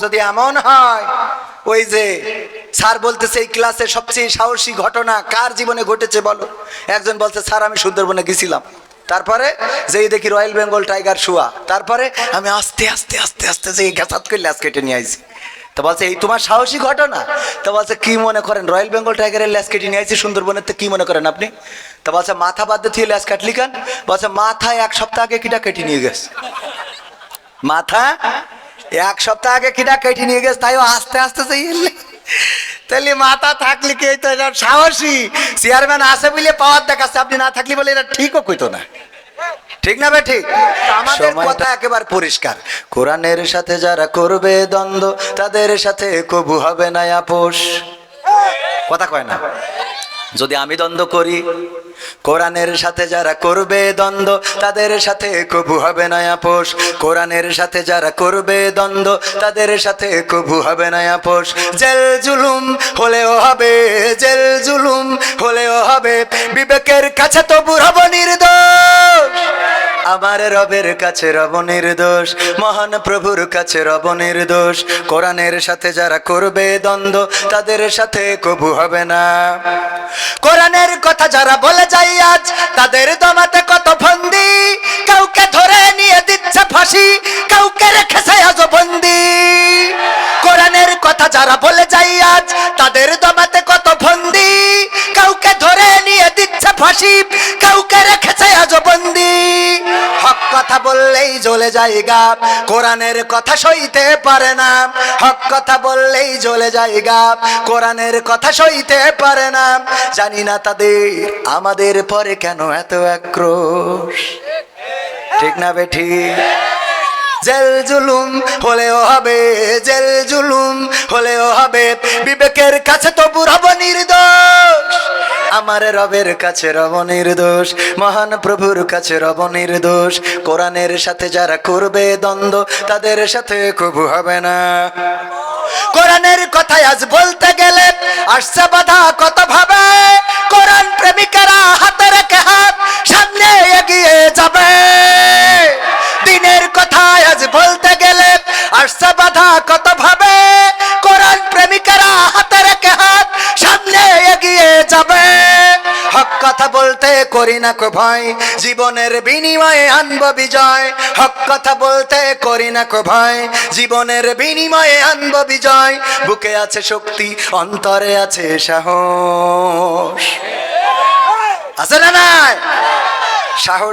যদি এমন হয়, ওই যে স্যার বলতেছে এই ক্লাসে সবচেয়ে সাহসী ঘটনা কার জীবনে ঘটেছে বলো। একজন বলছে স্যার আমি সুন্দরবনে গেছিলাম, তারপরে যেই দেখি রয়্যাল বেঙ্গল টাইগার শুয়া, তারপরে আমি আস্তে আস্তে আস্তে আস্তে যে ঘাসাত করে ল্যাস কেটে নিয়ে আইছি। তো বলছে এই তোমার সাহসী ঘটনা? তো বলছে কি মনে করেন রয়্যাল বেঙ্গল টাইগারের ল্যাস কেটে নিয়ে আইছি সুন্দরবনের, তো কি মনে করেন আপনি? তো বলছে মাথা বাদ দিয়ে ল্যাস কাটলি কেন? বলছে মাথা এক সপ্তাহ আগে কিটা কেটে নিয়ে গেছে, মাথা এক সপ্তাহ আগে কিটা কেটে নিয়ে গেছে, তাইও আস্তে আস্তে চাইলে। তাহলে মাথা থাকলে কি হইতো? এটা সাহসী চেয়ারম্যান আছে বলে পাওয়ার দেখাচ্ছে, আপনি না থাকলে বলে এটা ঠিকও কইতো না, ঠিক না? ঠিক। আমাদের কথা একেবারে পরিষ্কার, কোরআনের সাথে যারা করবে দ্বন্দ্ব তাদের সাথে কবু হবে না আপোষ। কথা কয় না? যদি আমি দ্বন্দ্ব করি, কোরআনের সাথে যারা করবে দ্বন্দ্ব তাদের সাথে কবু হবে না আপোষ। কোরআনের সাথে যারা করবে দ্বন্দ্ব তাদের সাথে কবু হবে না আপোষ। জেল জুলুম হলেও হবে, জেল জুলুম হলেও হবে, বিবেকের কাছে তবু হব নির্দোষ। আমার রবের কাছে রব নির্দোষ, মহান প্রভুর কাছে রব নির্দোষ। কোরআনের সাথে যারা করবে দ্বন্দ্ব তাদের সাথে কবু হবে না। কোরআনের কথা যারা বলে যায় আজ তাদের দমাতে কত ফন্দি, কাউকে ধরে নিয়ে দিচ্ছে ফাঁসি, কাউকে রেখেছে আজ বন্দি। কোরআনের কথা যারা বলে যায় আজ তাদের দমাতে কত ফন্দি, কাউকে ধরে নিয়ে দিচ্ছে ফাঁসি, কাউকে রেখেছে আজ বন্দি। হক কথা বললেই জ্বলে যায় গা, কোরআনের কথা সইতে পারে না। হক কথা বললেই জ্বলে যায় গা, কোরআনের কথা সইতে পারে না। জানি না তাদের আমাদের পরে কেন এত আক্রোশ, ঠিক না বেঠি? জেল জুলুম হলেও হবে, জেল জুলুম হলেও হবে, বিবেকের কাছে তবু রব নির্দোষ। আমার রবের কাছে রব নির্দোষ, মহান প্রভুর কাছে রব নির্দোষ। কোরআনের সাথে যারা করবে দ্বন্দ্ব তাদের সাথে কবু হবে না। কোরআনের কথা আজ বলতে গেলে আসছে বাধা কত ভাবে, কোরআন প্রেমিকেরা হাতে রেখে হাত সামনে এগিয়ে যাবে। দিনের কথা আজ বলতে গেলে আসছে বাধা কত ভাবে, কোরআন প্রেমিকেরা হাতে রেখে হাত সামনে এগিয়ে যাবে। হক কথা বলতে করি না কো ভয়, জীবনের বিনিময়ে আনবো বিজয়। হক কথা বলতে করি না কো ভয়, জীবনের বিনিময়ে আনবো বিজয়। বুকে আছে শক্তি, অন্তরে আছে সাহস, আছে না নাই সাহস?